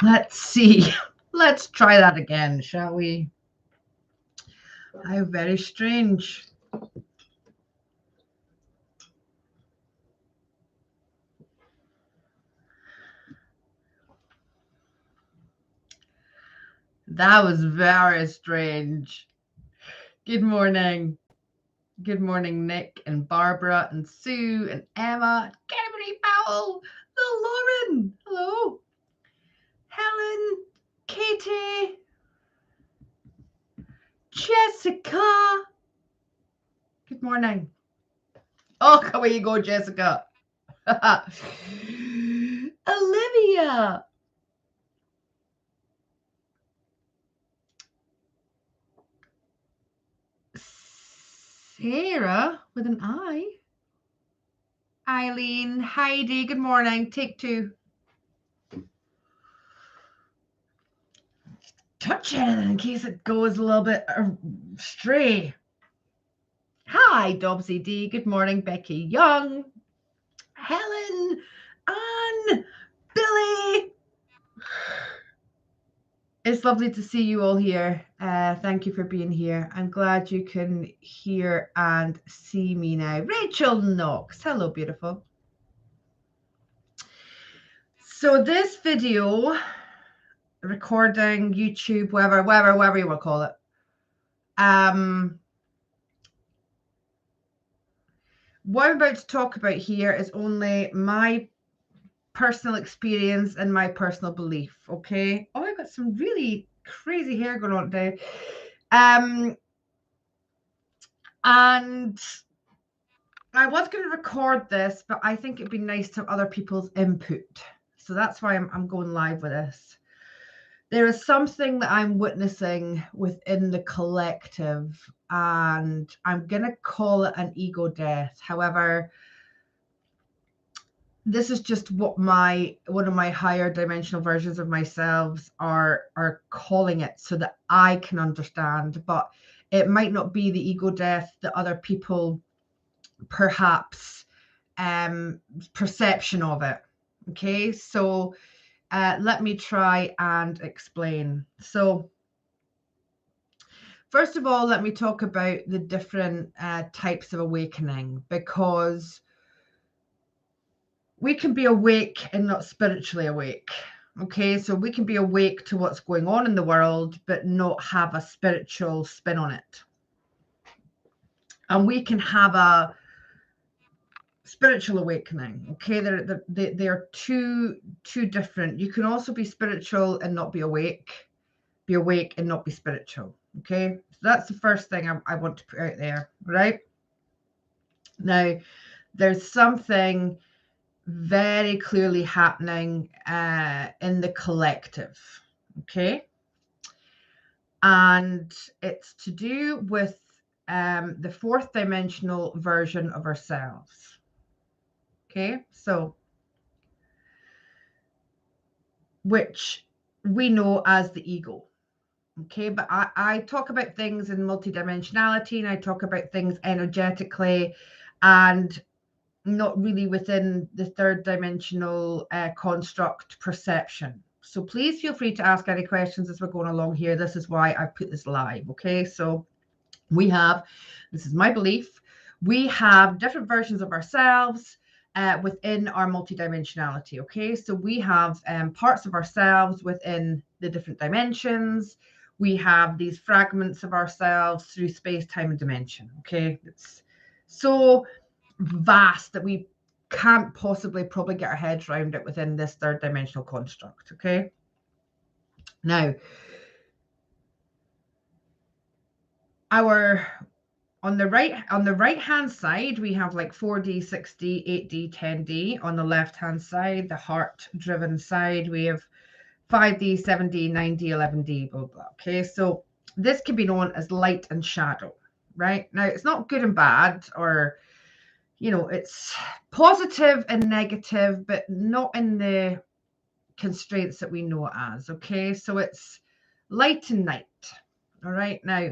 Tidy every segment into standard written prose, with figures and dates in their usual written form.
Let's see. Let's try that again, shall we? How very strange. That was very strange. Good morning. Good morning, Nick and Barbara and Sue and Emma, Kennedy Powell, little Lauren. Hello. Helen, Katie, Jessica. Good morning. Oh, away you go, Jessica. Olivia. Sarah with an I. Eileen, Heidi, good morning. Take two. Touch it in case it goes a little bit stray. Hi, Dobsy D. Good morning, Becky Young. Helen, Anne, Billy. It's lovely to see you all here. Thank you for being here. I'm glad you can hear and see me now. Rachel Knox. Hello, beautiful. So this video, recording, YouTube, whatever you want to call it, what I'm about to talk about here is only my personal experience and my personal belief, okay? Oh, I've got some really crazy hair going on today. And I was going to record this, but I think it'd be nice to have other people's input. So that's why I'm going live with this. There is something that I'm witnessing within the collective, and I'm going to call it an ego death. However, this is just what one of my higher dimensional versions of myself are calling it, so that I can understand. But it might not be the ego death that other people perhaps perception of it. Okay, so let me try and explain. So first of all, let me talk about the different types of awakening, because we can be awake and not spiritually awake. Okay, so we can be awake to what's going on in the world, but not have a spiritual spin on it. And we can have a spiritual awakening. Okay, they're two different. You can also be spiritual and not be awake and not be spiritual. Okay, so that's the first thing I want to put out there. Right now, there's something very clearly happening in the collective. Okay, and it's to do with the fourth dimensional version of ourselves. Okay, so which we know as the ego. Okay, but I talk about things in multidimensionality, and I talk about things energetically and not really within the third dimensional construct perception. So please feel free to ask any questions as we're going along here. This is why I put this live. Okay, so this is my belief, we have different versions of ourselves within our multidimensionality. Okay, so we have parts of ourselves within the different dimensions. We have these fragments of ourselves through space, time, and dimension. Okay, it's so vast that we can't possibly probably get our heads around it within this third dimensional construct. Okay, now on the right hand side, we have like 4D, 6D, 8D, 10D. On the left hand side, the heart driven side, we have 5D, 7D, 9D, 11D, blah, blah. Okay, so this can be known as light and shadow, right? Now, it's not good and bad, or, it's positive and negative, but not in the constraints that we know it as. Okay, so it's light and night. All right, now,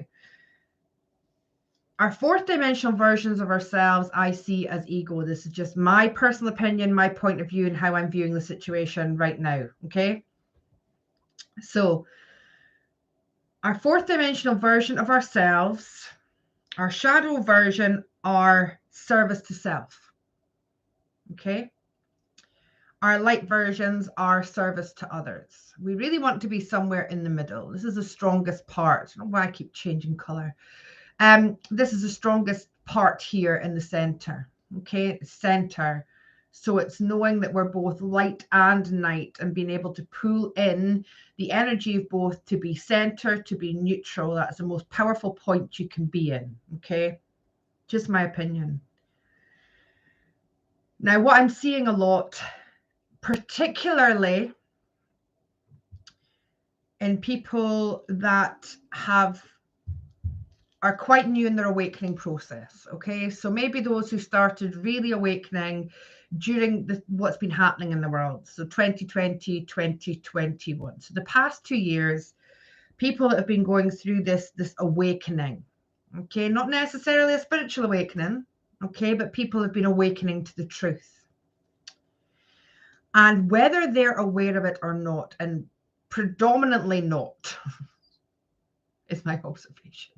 our fourth dimensional versions of ourselves I see as ego. This is just my personal opinion, my point of view, and how I'm viewing the situation right now. Okay. So our fourth dimensional version of ourselves, our shadow version, are service to self. Okay. Our light versions are service to others. We really want to be somewhere in the middle. This is the strongest part. I don't know why I keep changing color. This is the strongest part here in the center. Okay, center. So it's knowing that we're both light and night and being able to pull in the energy of both to be center, to be neutral. That's the most powerful point you can be in. Okay, just my opinion. Now, what I'm seeing a lot, particularly in people that are quite new in their awakening process. Okay, so maybe those who started really awakening during what's been happening in the world. So 2020, 2021. So the past 2 years, people that have been going through this awakening. Okay, not necessarily a spiritual awakening. Okay, but people have been awakening to the truth. And whether they're aware of it or not, and predominantly not, is my observation.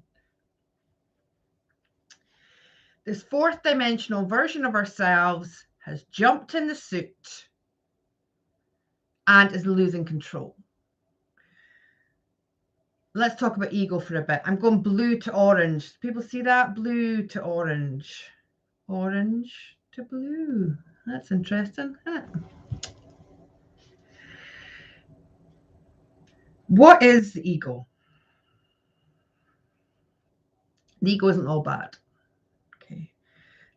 This fourth dimensional version of ourselves has jumped in the suit and is losing control. Let's talk about ego for a bit. I'm going blue to orange. People see that? Blue to orange. Orange to blue. That's interesting, huh? What is the ego? The ego isn't all bad. Okay.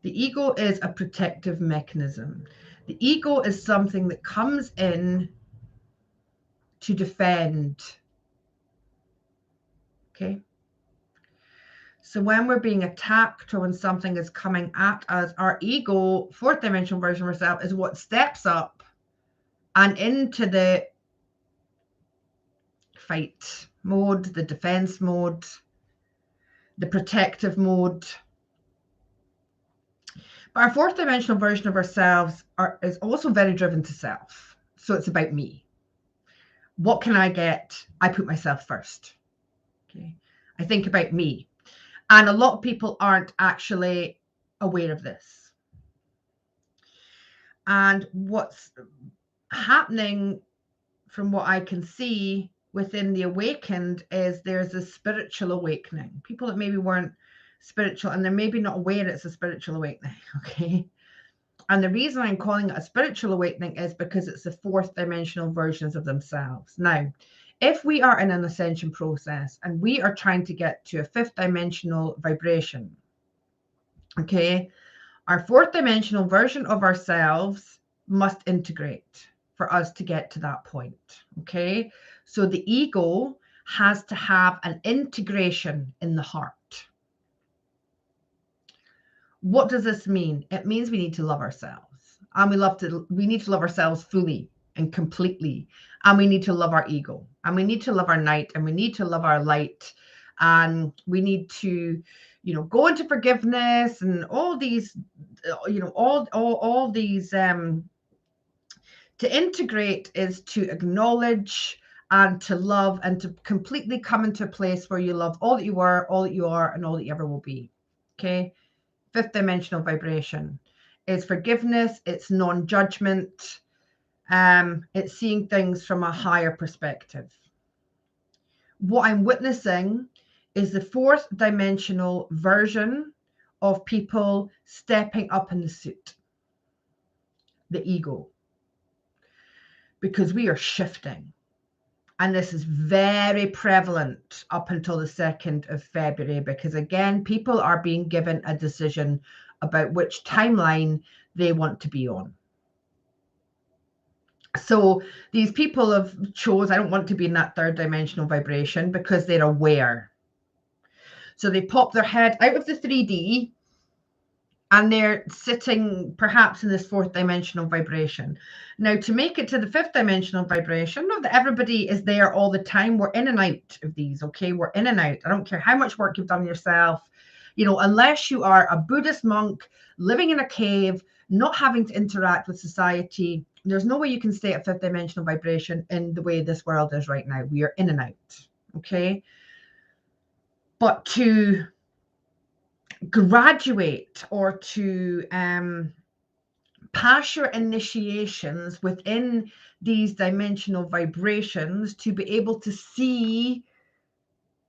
The ego is a protective mechanism. The ego is something that comes in to defend. Okay. So when we're being attacked or when something is coming at us, our ego, fourth dimensional version of ourselves, is what steps up and into the fight mode, the defense mode, the protective mode. But our fourth dimensional version of ourselves is also very driven to self. So it's about me. What can I get? I put myself first. Okay. I think about me. And a lot of people aren't actually aware of this. And what's happening, from what I can see within the awakened, is there's a spiritual awakening. People that maybe weren't spiritual and they're maybe not aware it's a spiritual awakening. Okay. And the reason I'm calling it a spiritual awakening is because it's the fourth dimensional versions of themselves. Now, if we are in an ascension process and we are trying to get to a fifth dimensional vibration, okay, our fourth dimensional version of ourselves must integrate for us to get to that point. Okay, so the ego has to have an integration in the heart. What does this mean? It means we need to love ourselves, and we need to love ourselves fully and completely, and we need to love our ego, and we need to love our night, and we need to love our light, and we need to, go into forgiveness and all these, all these. To integrate is to acknowledge and to love and to completely come into a place where you love all that you were, all that you are, and all that you ever will be. Okay. Fifth dimensional vibration is forgiveness. It's non-judgment. It's seeing things from a higher perspective. What I'm witnessing is the fourth dimensional version of people stepping up in the suit, the ego, because we are shifting. And this is very prevalent up until the 2nd of February, because again, people are being given a decision about which timeline they want to be on. So these people have chose, I don't want to be in that third dimensional vibration, because they're aware. So they pop their head out of the 3D and they're sitting perhaps in this fourth dimensional vibration. Now, to make it to the fifth dimensional vibration, not that everybody is there all the time. We're in and out of these, okay? We're in and out. I don't care how much work you've done yourself, unless you are a Buddhist monk living in a cave, not having to interact with society, There's no way you can stay at fifth dimensional vibration in the way this world is right now. We are in and out, okay? But to graduate or to pass your initiations within these dimensional vibrations, to be able to see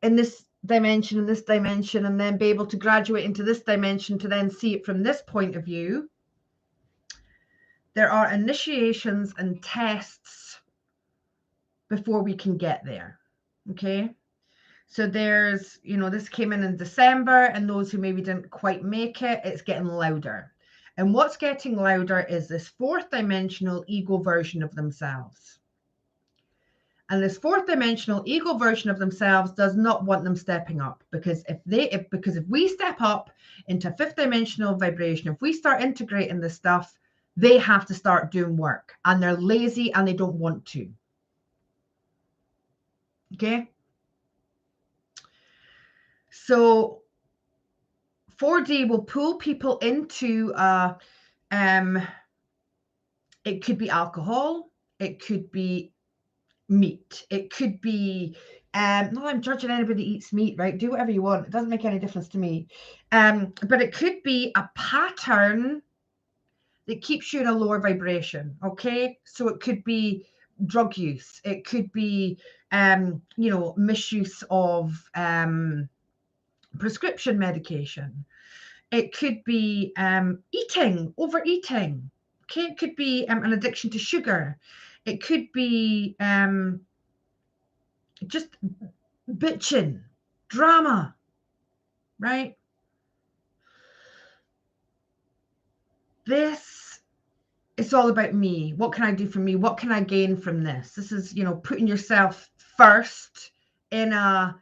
in this dimension, and then be able to graduate into this dimension to then see it from this point of view, there are initiations and tests before we can get there, okay? So there's, this came in December, and those who maybe didn't quite make it, it's getting louder. And what's getting louder is this fourth dimensional ego version of themselves. And this fourth dimensional ego version of themselves does not want them stepping up, because if we step up into fifth dimensional vibration, if we start integrating this stuff, they have to start doing work, and they're lazy and they don't want to. Okay. So 4D will pull people into it could be alcohol, it could be meat, it could be not I'm judging anybody that eats meat, right? Do whatever you want, it doesn't make any difference to me. But it could be a pattern that keeps you in a lower vibration, okay? So it could be drug use, it could be misuse of prescription medication, it could be overeating, okay? It could be an addiction to sugar, it could be just bitching, drama, right? This is all about me. What can I do for me? What can I gain from this? This is, putting yourself first in a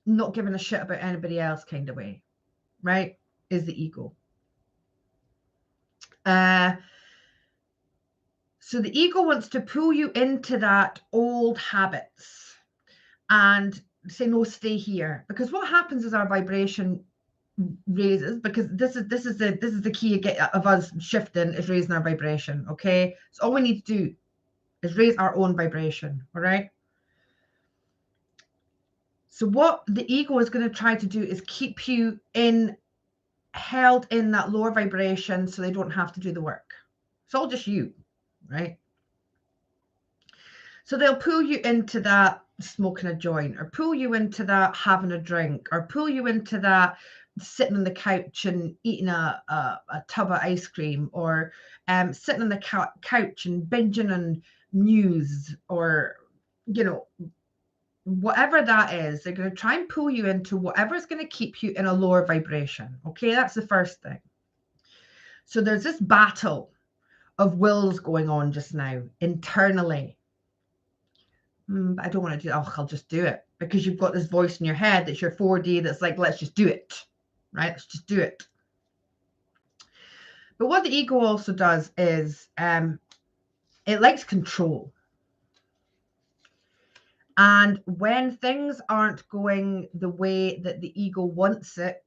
not giving a shit about anybody else kind of way, right? Is the ego. So the ego wants to pull you into that old habits and say, no, stay here. Because what happens is our vibration raises, because this is the key of us shifting, is raising our vibration, okay? So all we need to do is raise our own vibration, all right? So what the ego is going to try to do is keep you held in that lower vibration so they don't have to do the work. It's all just you, right? So they'll pull you into that smoking a joint, or pull you into that having a drink, or pull you into that sitting on the couch and eating a tub of ice cream, or sitting on the couch and binging on news, or, whatever that is. They're going to try and pull you into whatever is going to keep you in a lower vibration. Okay, that's the first thing. So there's this battle of wills going on just now internally. But I don't want to do that. Oh, I'll just do it, because you've got this voice in your head that's your 4D that's like, let's just do it, right? Let's just do it. But what the ego also does is it likes control. And when things aren't going the way that the ego wants it,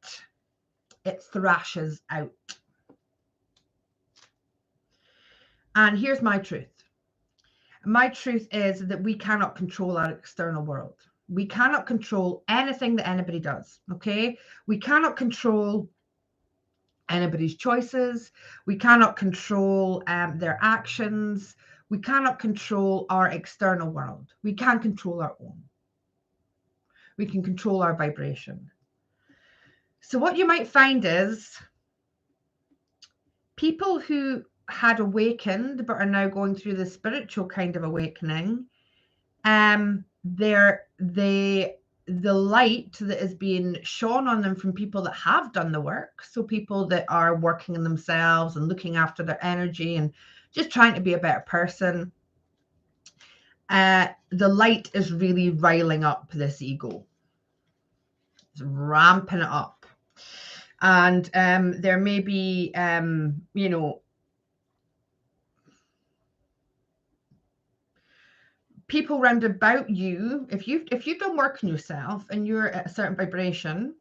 it thrashes out. And here's my truth. My truth is that we cannot control our external world. We cannot control anything that anybody does, okay? We cannot control anybody's choices. We cannot control their actions. We cannot control our external world. We can control our own. We can control our vibration. So what you might find is people who had awakened but are now going through the spiritual kind of awakening, the light that is being shone on them from people that have done the work, so people that are working on themselves and looking after their energy and just trying to be a better person, the light is really riling up this ego. It's ramping it up. And there may be people round about you, if you've done work on yourself and you're at a certain vibration,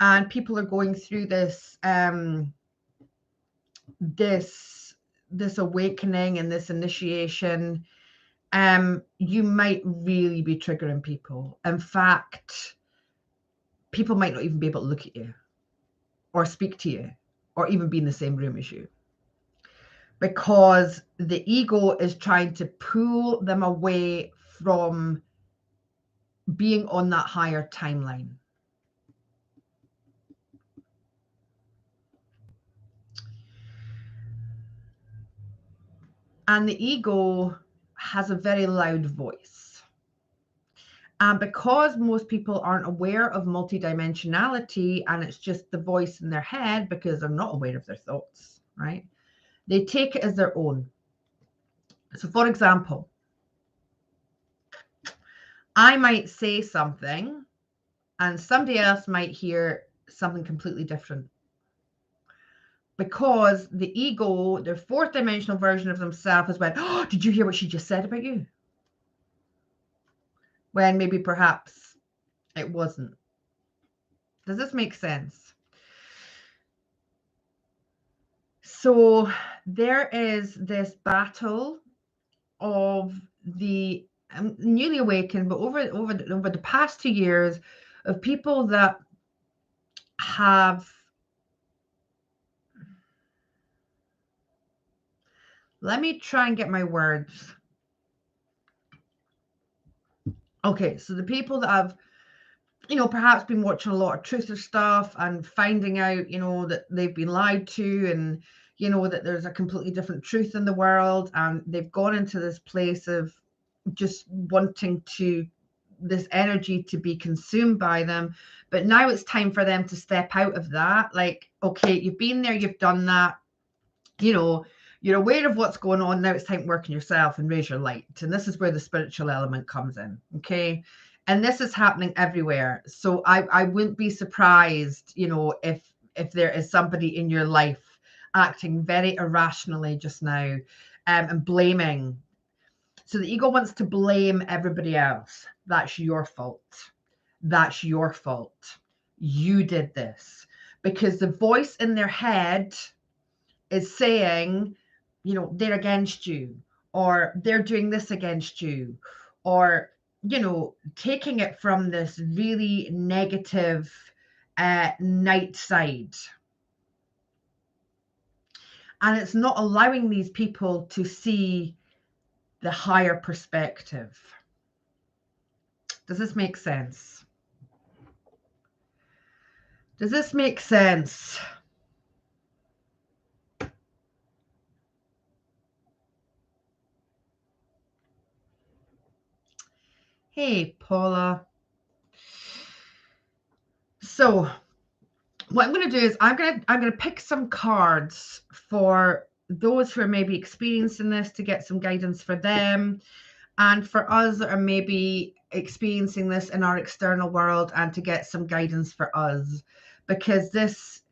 and people are going through this this awakening and this initiation, you might really be triggering people. In fact, people might not even be able to look at you or speak to you or even be in the same room as you, because the ego is trying to pull them away from being on that higher timeline. And the ego has a very loud voice. And because most people aren't aware of multidimensionality and it's just the voice in their head because they're not aware of their thoughts, right? They take it as their own. So, for example, I might say something and somebody else might hear something completely different. Because the ego, their fourth dimensional version of themselves, has went, oh, did you hear what she just said about you? When maybe perhaps it wasn't. Does this make sense? So there is this battle of the newly awakened, but over the past 2 years, of people that have, let me try and get my words. Okay, so the people that have, perhaps been watching a lot of truther stuff and finding out, that they've been lied to, and, that there's a completely different truth in the world, and they've gone into this place of just wanting this energy to be consumed by them. But now it's time for them to step out of that. Like, okay, you've been there, you've done that, you're aware of what's going on. Now it's time to work on yourself and raise your light. And this is where the spiritual element comes in. Okay. And this is happening everywhere. So I wouldn't be surprised, if there is somebody in your life acting very irrationally just now, and blaming. So the ego wants to blame everybody else. That's your fault. That's your fault. You did this. Because the voice in their head is saying, they're against you, or they're doing this against you, or, taking it from this really negative night side. And it's not allowing these people to see the higher perspective. Does this make sense? Does this make sense? Hey, Paula. So what I'm going to do is I'm going to pick some cards for those who are maybe experiencing this, to get some guidance for them, and for us that are maybe experiencing this in our external world, and to get some guidance for us. Because this,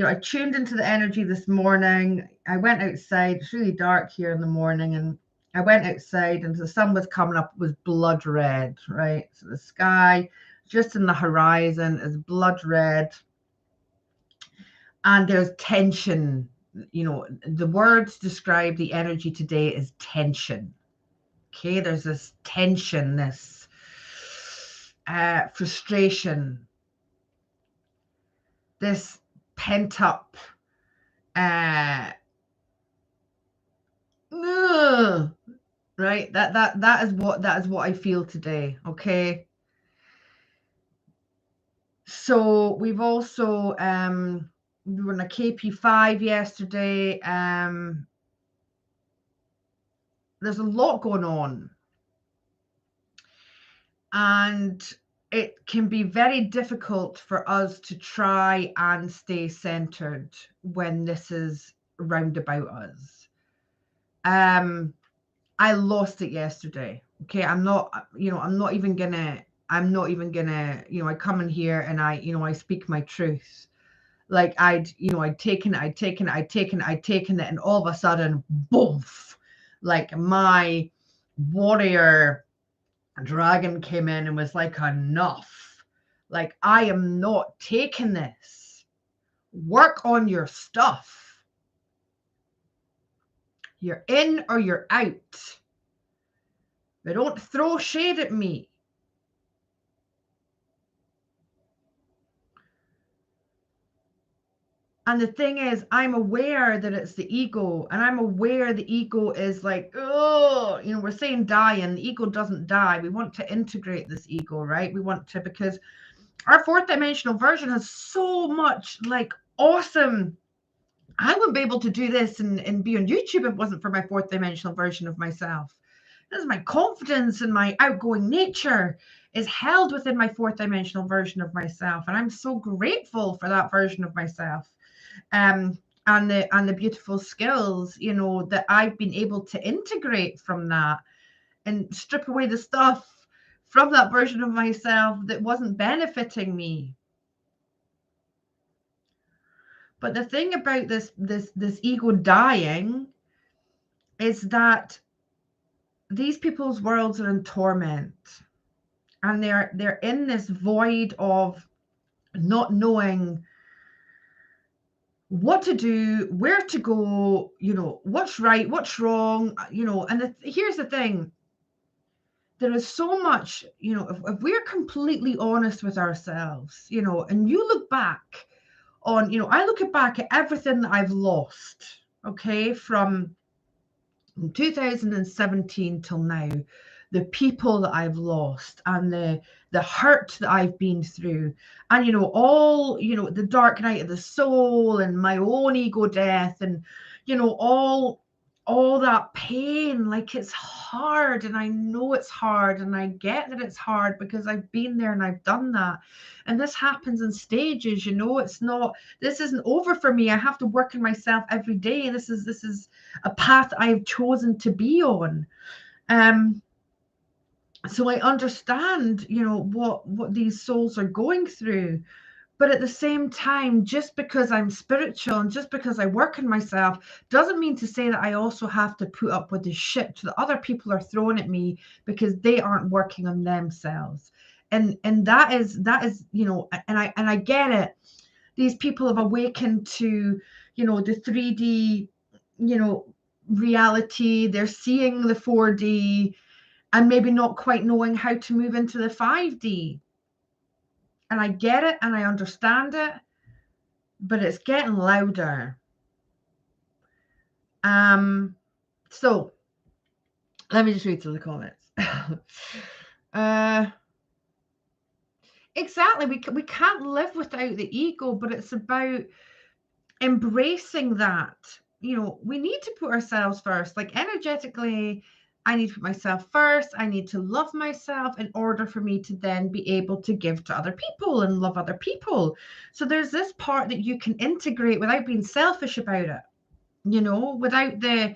I tuned into the energy this morning. I went outside. It's really dark here in the morning, and I went outside and the sun was coming up. It was blood red, right? So the sky just in the horizon is blood red. And there's tension. The words describe the energy today as tension. Okay, there's this tension, this frustration, this pent up right, that is what I feel today. Okay, so we've also we were in a KP5 yesterday. There's a lot going on, and it can be very difficult for us to try and stay centered when this is round about us. I lost it yesterday. Okay, I'm not even gonna, I come in here and I speak my truth. Like I'd taken it, and all of a sudden, boom, like my warrior dragon came in and was like, enough. Like, I am not taking this. Work on your stuff. You're in or you're out. But don't throw shade at me. And the thing is, I'm aware that it's the ego, and I'm aware the ego is like, oh, you know, we're saying dying. The ego doesn't die. We want to integrate this ego, right? We want to, because our fourth dimensional version has so much like awesome. I wouldn't be able to do this and be on YouTube if it wasn't for my fourth dimensional version of myself. This is my confidence and my outgoing nature is held within my fourth dimensional version of myself. And I'm so grateful for that version of myself. And the beautiful skills, you know, that I've been able to integrate from that and strip away the stuff from that version of myself that wasn't benefiting me. But the thing about this ego dying is that these people's worlds are in torment, and they're in this void of not knowing what to do, where to go, you know, what's right, what's wrong, you know. And here's the thing, there is so much, you know, if we're completely honest with ourselves, you know, and you look back on, you know, I look back at everything that I've lost, okay, from 2017 till now, the people that I've lost and the hurt that I've been through, and you know, all, you know, the dark night of the soul and my own ego death, and you know, all that pain, like it's hard, and I know it's hard, and I get that it's hard because I've been there and I've done that. And this happens in stages, you know. It's not, this isn't over for me. I have to work on myself every day. This is a path I've chosen to be on. So I understand, you know, what these souls are going through. But at the same time, just because I'm spiritual and just because I work on myself doesn't mean to say that I also have to put up with the shit that other people are throwing at me because they aren't working on themselves. And that is, you know, and I get it. These people have awakened to, you know, the 3D, you know, reality. They're seeing the 4D and maybe not quite knowing how to move into the 5D. And I get it and I understand it, but it's getting louder. So let me just read through the comments. Exactly. We can't live without the ego, but it's about embracing that. You know, we need to put ourselves first. Like energetically, I need to put myself first. I need to love myself in order for me to then be able to give to other people and love other people. So there's this part that you can integrate without being selfish about it, you know, without the,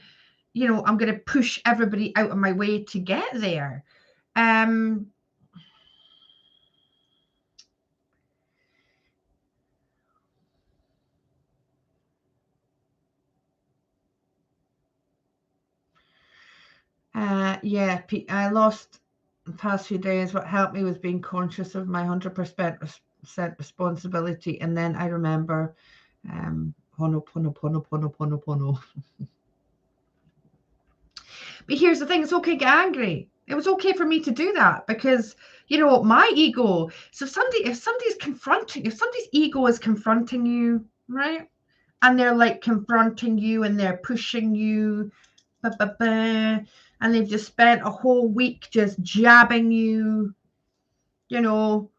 you know, I'm going to push everybody out of my way to get there. Yeah, I lost the past few days. What helped me was being conscious of my 100% responsibility. And then I remember, Hono. But here's the thing, it's okay to get angry. It was okay for me to do that because, you know, my ego. So if somebody's ego is confronting you, right? And they're like confronting you and they're pushing you, and they've just spent a whole week just jabbing you, you know,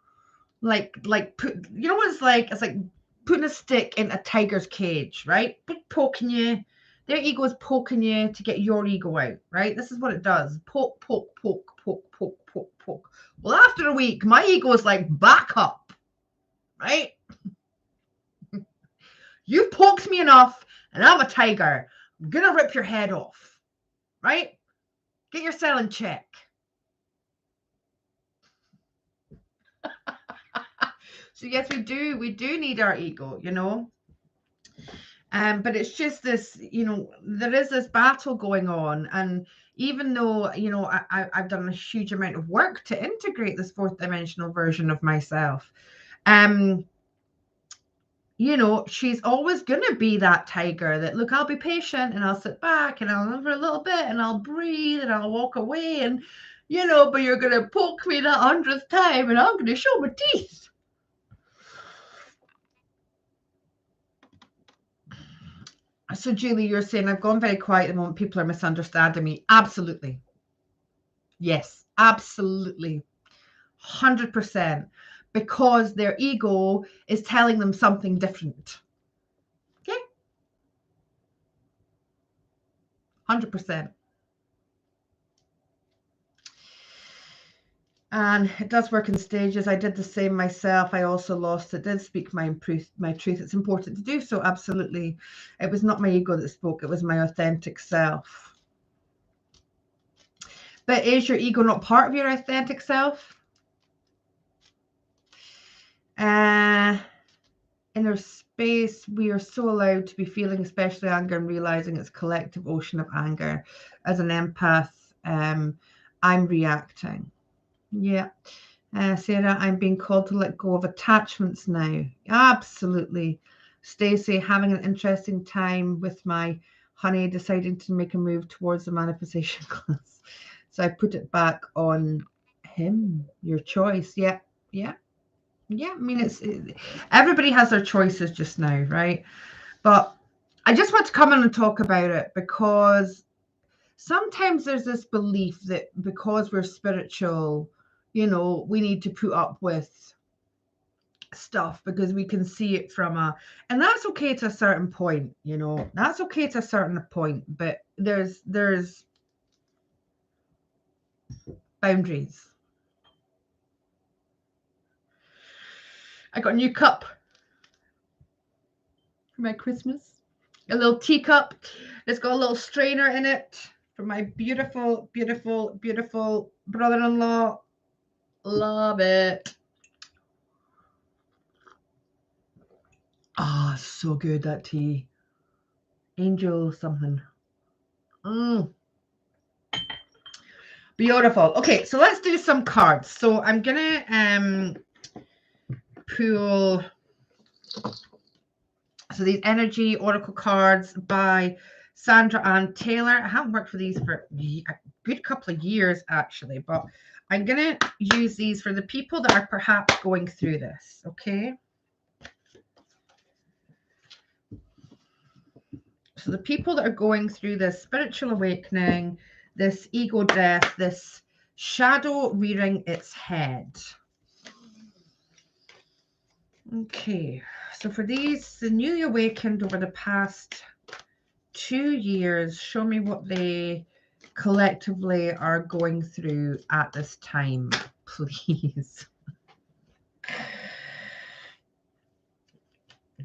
you know what it's like? It's like putting a stick in a tiger's cage, right? Poking you. Their ego is poking you to get your ego out, right? This is what it does. Poke, poke, poke, poke, poke, poke, poke. Well, after a week, my ego is like, back up, right? You've poked me enough, and I'm a tiger. I'm gonna rip your head off, right? Get your cell in check. So yes, we do need our ego, you know. But it's just this, you know, there is this battle going on, and even though, you know, I've done a huge amount of work to integrate this fourth dimensional version of myself, you know, she's always going to be that tiger that, look, I'll be patient and I'll sit back and I'll live for a little bit and I'll breathe and I'll walk away and, you know, but you're going to poke me that 100th time and I'm going to show my teeth. So, Julie, you're saying I've gone very quiet at the moment. People are misunderstanding me. Absolutely. Yes, absolutely. 100%. Because their ego is telling them something different. Okay? 100%. And it does work in stages. I did the same myself. I also lost it. Did speak my truth. It's important to do so. Absolutely. It was not my ego that spoke. It was my authentic self. But is your ego not part of your authentic self? Inner space, we are so allowed to be feeling, especially anger, and realizing it's a collective ocean of anger. As an empath, I'm reacting. Yeah. Sarah, I'm being called to let go of attachments now. Absolutely. Stacey, having an interesting time with my honey, deciding to make a move towards the manifestation class. So I put it back on him. Your choice. Yeah. Yeah. Yeah. I mean, everybody has their choices just now, right? But I just want to come in and talk about it because sometimes there's this belief that because we're spiritual, you know, we need to put up with stuff because we can see it and that's okay to a certain point, you know, that's okay to a certain point, but there's boundaries. I got a new cup for my Christmas, a little teacup. It's got a little strainer in it for my beautiful, beautiful, beautiful brother-in-law. Love it. Ah, so good, that tea. Angel something. Beautiful. Okay, so let's do some cards. So I'm gonna pull these energy oracle cards by Sandra Ann Taylor. I haven't worked for these for a good couple of years actually, but I'm gonna use these for the people that are perhaps going through this. Okay. So the people that are going through this spiritual awakening, this ego death, this shadow rearing its head. Okay, so for these, the newly awakened over the past 2 years, show me what they collectively are going through at this time, please.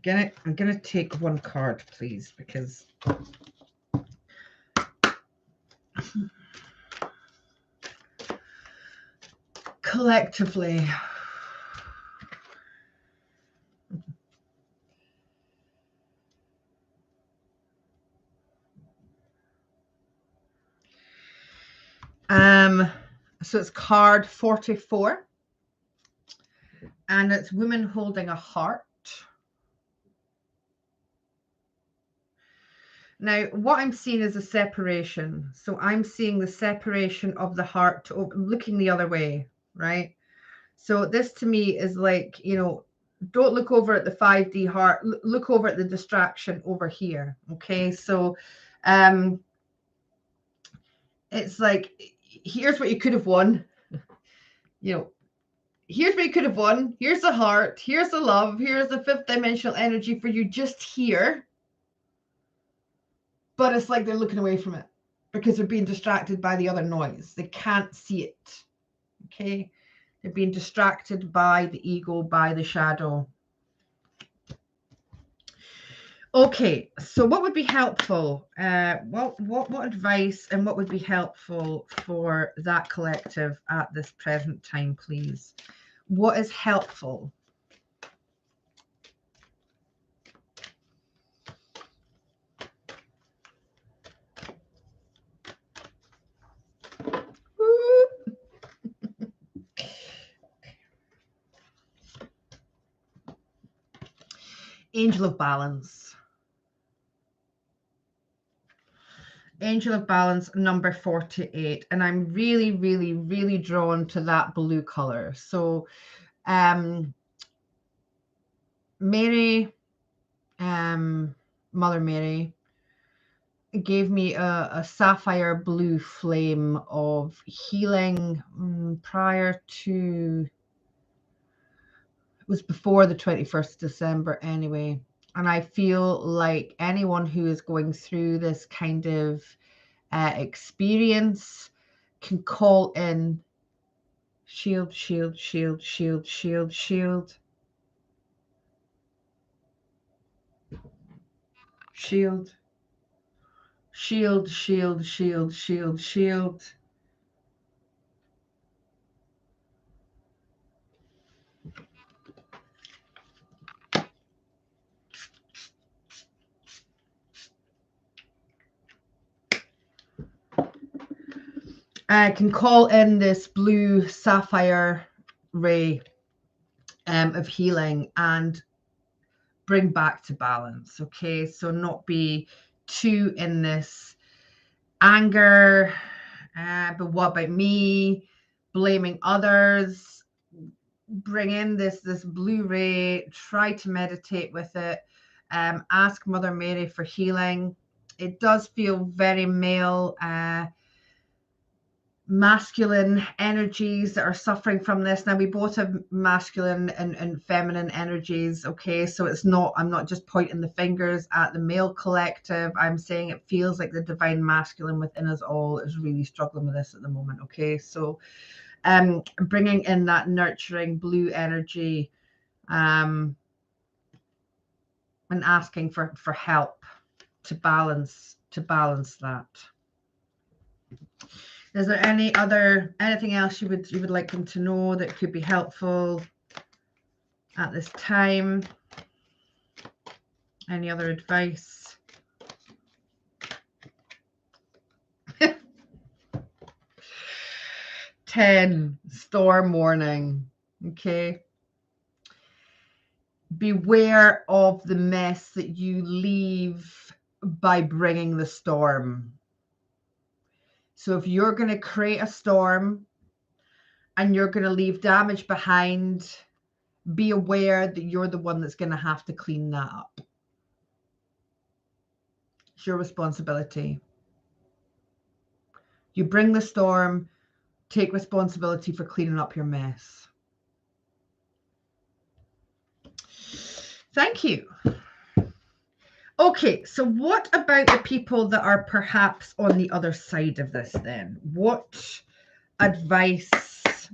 I'm gonna take one card, please, because collectively. So it's card 44, and it's women holding a heart. Now, what I'm seeing is a separation. So I'm seeing the separation of the heart to looking the other way, right? So this to me is like, you know, don't look over at the 5D heart, look over at the distraction over here. Okay. So it's like, here's what you could have won. You know, here's what you could have won. Here's the heart. Here's the love. Here's the fifth dimensional energy for you just here. But it's like they're looking away from it because they're being distracted by the other noise. They can't see it. Okay. They're being distracted by the ego, by the shadow. Okay, so what would be helpful? What advice and what would be helpful for that collective at this present time, please? What is helpful? Angel of Balance. Angel of Balance, number 48. And I'm really, really, really drawn to that blue color. So Mary, Mother Mary, gave me a sapphire blue flame of healing prior to, it was before the 21st of December anyway. And I feel like anyone who is going through this kind of experience can call in shield, shield, shield, shield, shield, shield, shield, shield, shield, shield, shield, shield. I can call in this blue sapphire ray of healing and bring back to balance. Okay, so not be too in this anger, but what about me, blaming others. Bring in this blue ray, try to meditate with it, ask Mother Mary for healing. It does feel very male, masculine energies that are suffering from this. Now we both have masculine and feminine energies, okay, so it's not, I'm not just pointing the fingers at the male collective. I'm saying it feels like the divine masculine within us all is really struggling with this at the moment, okay? So bringing in that nurturing blue energy, and asking for help to balance that. Is there anything else you would like them to know that could be helpful at this time? Any other advice? Ten, storm warning. Okay. Beware of the mess that you leave by bringing the storm. So if you're going to create a storm and you're going to leave damage behind, be aware that you're the one that's going to have to clean that up. It's your responsibility. You bring the storm, take responsibility for cleaning up your mess. Thank you. Okay, so what about the people that are perhaps on the other side of this then? What advice?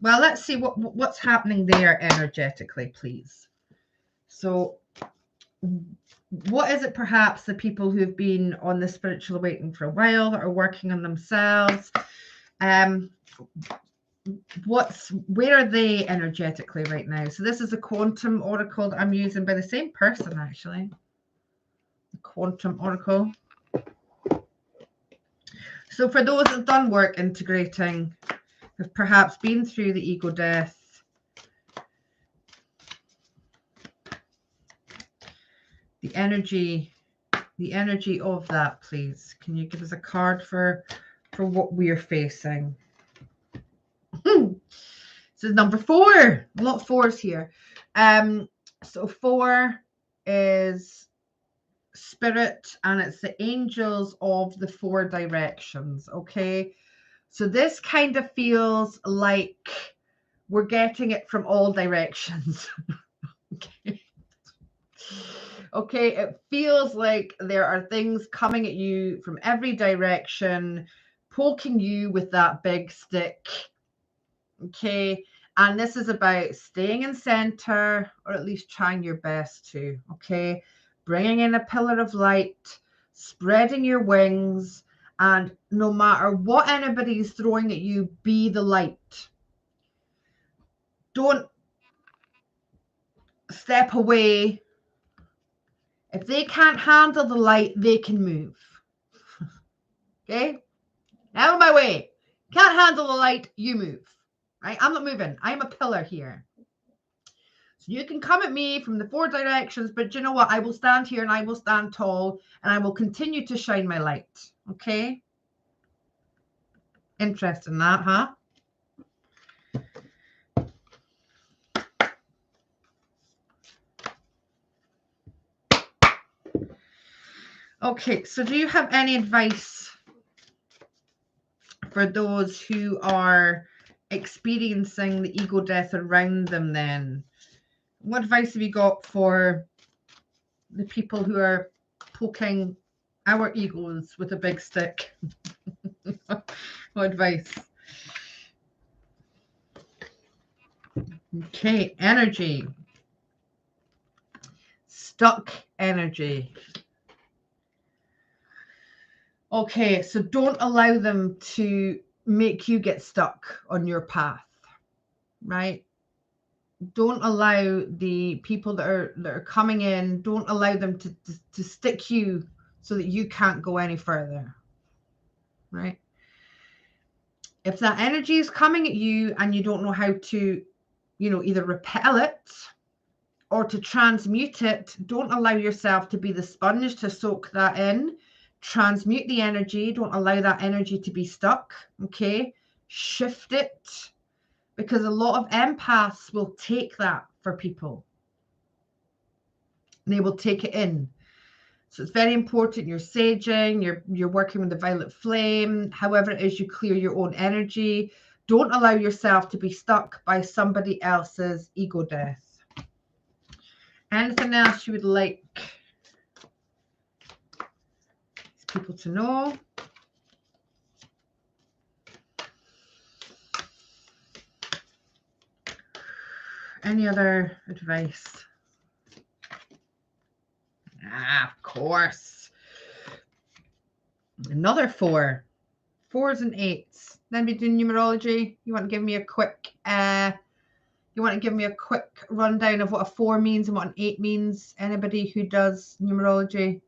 Well, let's see what's happening there energetically, please. So what is it perhaps the people who've been on the spiritual awakening for a while that are working on themselves? Where are they energetically right now? So this is a quantum oracle that I'm using by the same person, actually. The quantum oracle. So for those that have done work integrating, have perhaps been through the ego death, the energy of that, please. Can you give us a card for what we're facing? So number 4, a lot of 4s here. So 4 is spirit, and it's the angels of the 4 directions. Okay, so this kind of feels like we're getting it from all directions. Okay, it feels like there are things coming at you from every direction, poking you with that big stick. Okay, and this is about staying in center, or at least trying your best to. Okay, bringing in a pillar of light, spreading your wings, and no matter what anybody is throwing at you, be the light. Don't step away. If they can't handle the light, they can move. Okay, out of my way. Can't handle the light, you move. Right? I'm not moving. I'm a pillar here. So you can come at me from the 4 directions, but you know what? I will stand here and I will stand tall and I will continue to shine my light. Okay? Interesting in that, huh? Okay, so do you have any advice for those who are experiencing the ego death around them then? What advice have you got for the people who are poking our egos with a big stick? What advice? Okay, energy. Stuck energy. Okay, so don't allow them to make you get stuck on your path, right? Don't allow the people that are coming in, don't allow them to stick you so that you can't go any further, right? If that energy is coming at you and you don't know how to, either repel it or to transmute it, don't allow yourself to be the sponge to soak that in. Transmute the energy. Don't allow that energy to be stuck. Okay. Shift it, because a lot of empaths will take that for people. They will take it in. So it's very important. You're saging, you're working with the violet flame, however it is you clear your own energy. Don't allow yourself to be stuck by somebody else's ego death. Anything else you would like people to know? Any other advice? Of course. Another 4. 4s and 8s. Then we do numerology. You want to give me a quick rundown of what a 4 means and what an 8 means? Anybody who does numerology?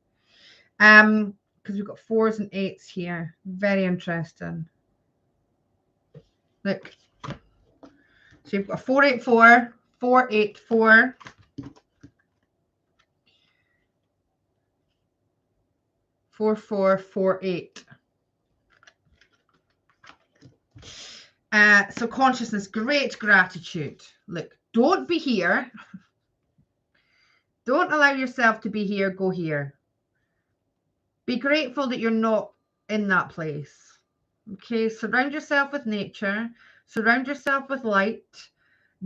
Because we've got 4s and 8s here. Very interesting. Look. So you've got 484, 484. 4448. So consciousness, great gratitude. Look, don't be here. Don't allow yourself to be here, go here. Be grateful that you're not in that place. Okay, surround yourself with nature. Surround yourself with light.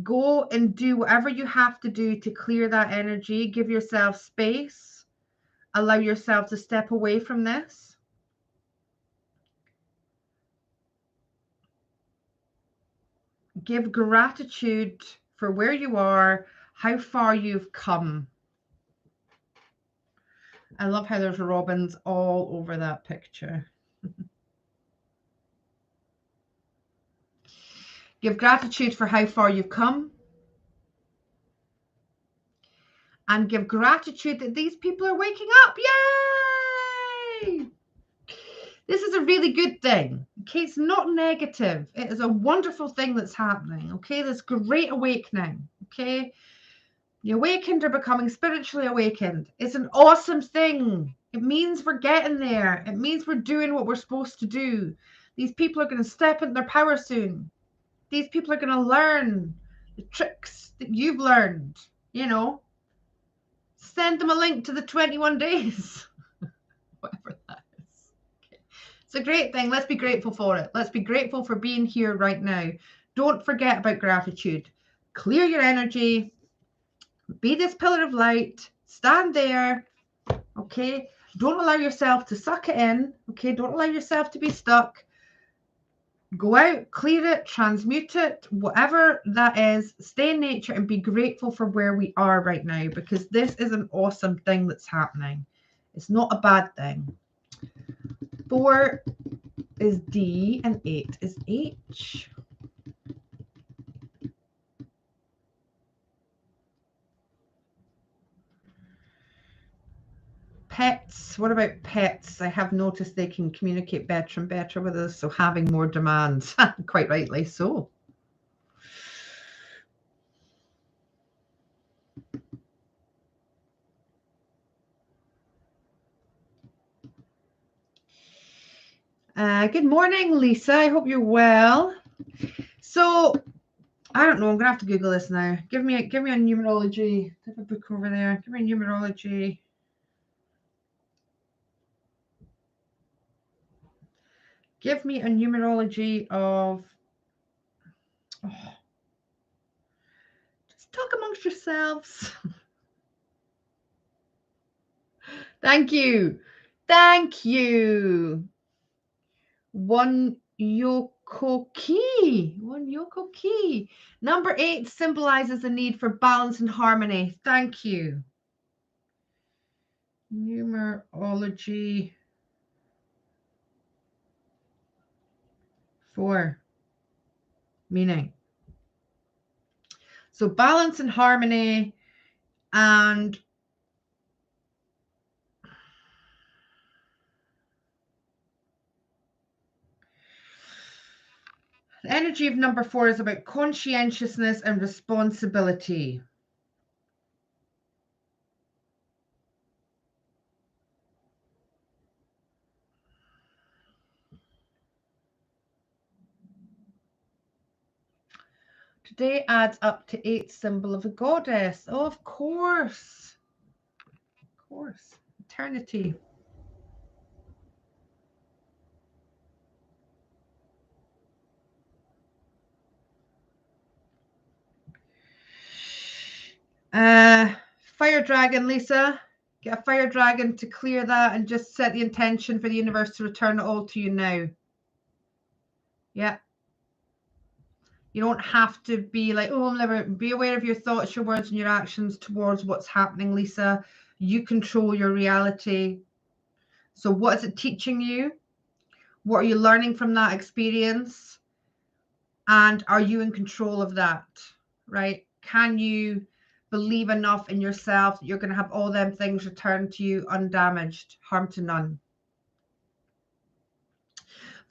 Go and do whatever you have to do to clear that energy. Give yourself space. Allow yourself to step away from this. Give gratitude for where you are, how far you've come. I love how there's robins all over that picture. Give gratitude for how far you've come. And give gratitude that these people are waking up. Yay! This is a really good thing. Okay, it's not negative. It is a wonderful thing that's happening. Okay, this great awakening. Okay, the awakened are becoming spiritually awakened. It's an awesome thing. It means we're getting there. It means we're doing what we're supposed to do. These people are going to step into their power soon. These people are going to learn the tricks that you've learned. Send them a link to the 21 days. Whatever that is. Okay. It's a great thing. Let's be grateful for it. Let's be grateful for being here right now. Don't forget about gratitude. Clear your energy. Be this pillar of light. Stand there. Okay. Don't allow yourself to suck it in. Okay. Don't allow yourself to be stuck. Go out, clear it, transmute it, whatever that is. Stay in nature and be grateful for where we are right now, because this is an awesome thing that's happening. It's not a bad thing. 4 is D and 8 is H. Pets. What about pets? I have noticed they can communicate better and better with us, so having more demands. Quite rightly so. Good morning, Lisa. I hope you're well. So, I don't know. I'm gonna have to Google this now. Give me a numerology. I have a book over there. Give me a numerology. Give me a numerology of. Oh, just talk amongst yourselves. Thank you. Thank you. One Yoko key. One Yoko key. Number 8 symbolizes the need for balance and harmony. Thank you. Numerology 4. Meaning. So balance and harmony, and the energy of number 4 is about conscientiousness and responsibility. Today adds up to 8 symbol of the goddess. Oh, of course. Of course. Eternity. Fire dragon, Lisa. Get a fire dragon to clear that and just set the intention for the universe to return it all to you now. Yeah. You don't have to be like, oh, I'm never. Be aware of your thoughts, your words, and your actions towards what's happening, Lisa. You control your reality. So what is it teaching you? What are you learning from that experience? And are you in control of that, right? Can you believe enough in yourself that you're going to have all them things returned to you undamaged, harm to none?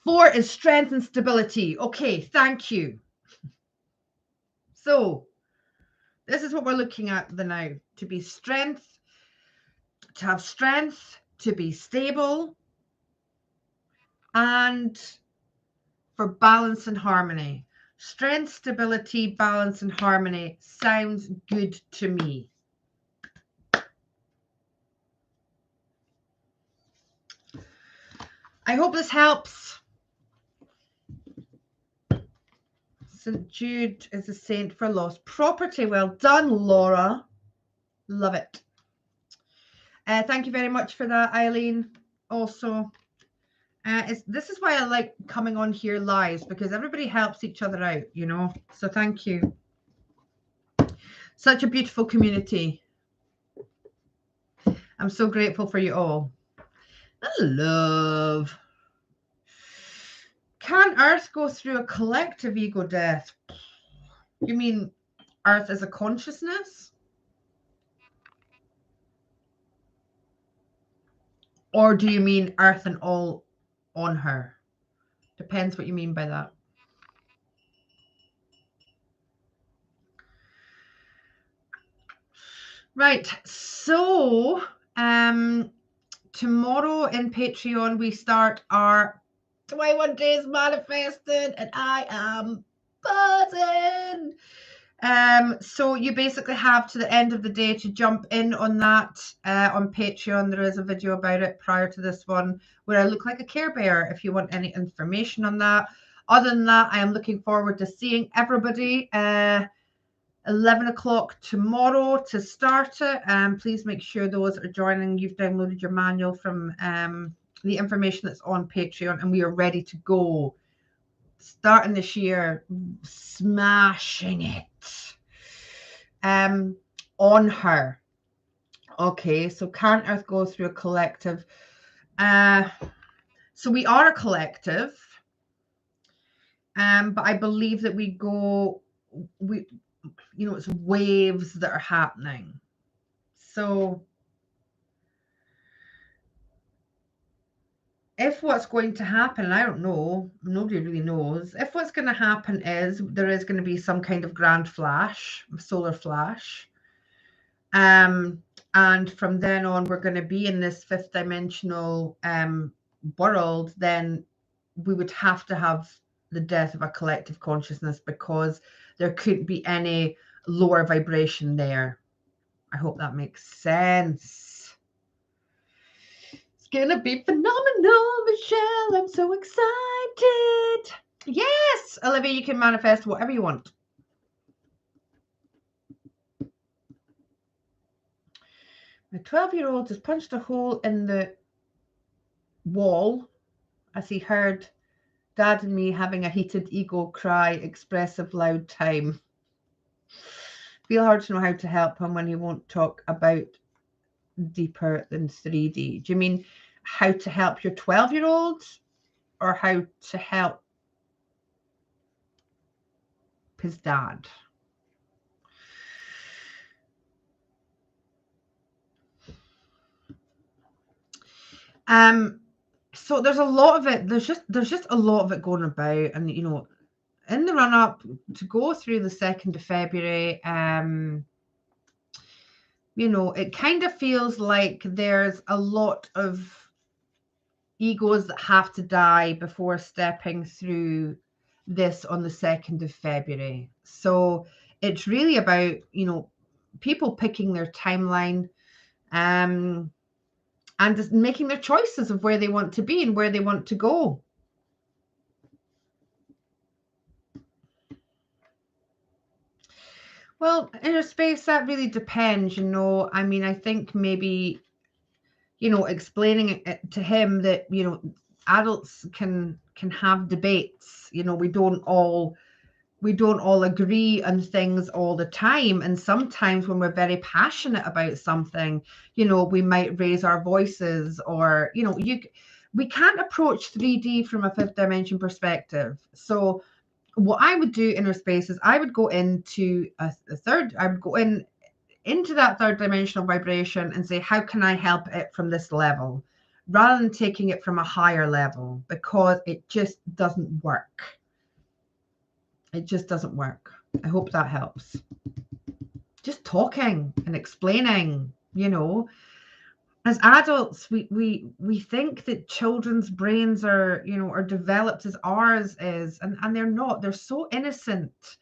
4 is strength and stability. Okay, thank you. So this is what we're looking at now. To be strength, to have strength, to be stable, and for balance and harmony. Strength, stability, balance, and harmony sounds good to me. I hope this helps. St. Jude is a saint for lost property. Well done, Laura. Love it. Thank you very much for that, Eileen. Also, this is why I like coming on here live, because everybody helps each other out, you know. So thank you. Such a beautiful community. I'm so grateful for you all. Love. Can Earth go through a collective ego death? You mean Earth as a consciousness? Or do you mean Earth and all on her? Depends what you mean by that. Right. So, tomorrow in Patreon, we start our 21 days manifested, and I am buzzing. So you basically have to the end of the day to jump in on that on Patreon. There is a video about it prior to this one where I look like a Care Bear if you want any information on that. Other than that, I am looking forward to seeing everybody 11 o'clock tomorrow to start it. Please make sure those are joining. You've downloaded your manual from the information that's on Patreon, and we are ready to go. Starting this year, smashing it. On her. Okay, so can Earth go through a collective? So we are a collective, but I believe that it's waves that are happening. So if what's going to happen, I don't know, nobody really knows. If what's going to happen is there is going to be some kind of grand flash, solar flash. And from then on, we're going to be in this 5th dimensional world. Then we would have to have the death of a collective consciousness, because there couldn't be any lower vibration there. I hope that makes sense. It's gonna be phenomenal, Michelle. I'm so excited. Yes, Olivia, you can manifest whatever you want. My 12-year-old has punched a hole in the wall as he heard Dad and me having a heated ego cry, expressive loud time. Feel hard to know how to help him when he won't talk about deeper than 3D. Do you mean how to help your 12-year-old or how to help his dad? So there's a lot of it. There's just a lot of it going about, and you know, in the run up to go through the 2nd of February, you know, it kind of feels like there's a lot of egos that have to die before stepping through this on the 2nd of February. So it's really about, you know, people picking their timeline, and just making their choices of where they want to be and where they want to go. Well, inner space, that really depends, you know. I mean, I think maybe, you know, explaining it to him that, you know, adults can have debates. You know, we don't all agree on things all the time, and sometimes when we're very passionate about something, you know, we might raise our voices, or, you know, we can't approach 3D from a 5th dimension perspective. So what I would do, inner space, is I would go into I would go into that 3rd dimensional vibration and say, how can I help it from this level, rather than taking it from a higher level, because it just doesn't work. It just doesn't work. I hope that helps. Just talking and explaining, you know. As adults, we think that children's brains are, you know, are developed as ours is, and they're not. They're so innocent.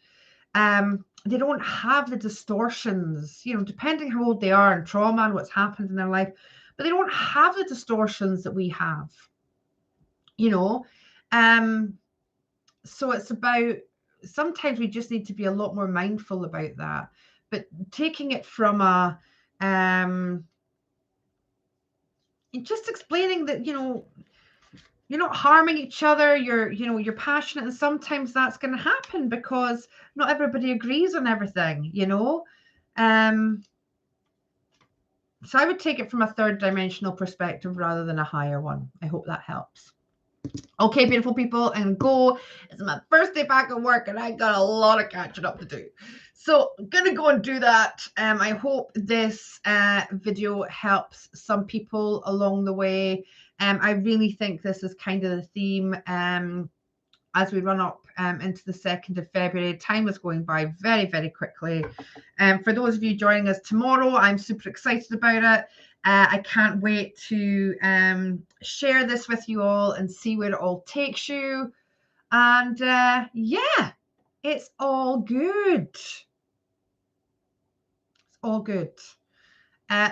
They don't have the distortions, you know, depending how old they are and trauma and what's happened in their life, but they don't have the distortions that we have, you know. So it's about, sometimes we just need to be a lot more mindful about that, but taking it from a just explaining that, you know, you're not harming each other, you're passionate, and sometimes that's going to happen because not everybody agrees on everything, you know. So I would take it from a 3rd dimensional perspective rather than a higher one. I hope that helps. Okay, beautiful people, and go. It's my first day back at work, and I got a lot of catching up to do. So I'm going to go and do that. I hope this video helps some people along the way. I really think this is kind of the theme as we run up into the 2nd of February. Time is going by very, very quickly. For those of you joining us tomorrow, I'm super excited about it. I can't wait to share this with you all and see where it all takes you. And yeah, it's all good. It's all good.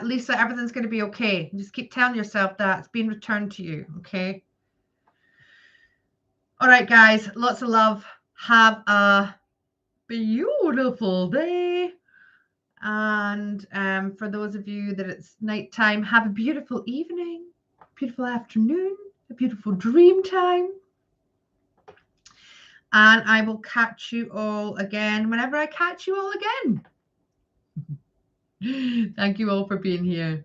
Lisa, everything's going to be okay. Just keep telling yourself that it's been returned to you, okay? All right, guys, lots of love. Have a beautiful day. And for those of you that it's nighttime, have a beautiful evening, beautiful afternoon, a beautiful dream time. And I will catch you all again whenever I catch you all again. Thank you all for being here.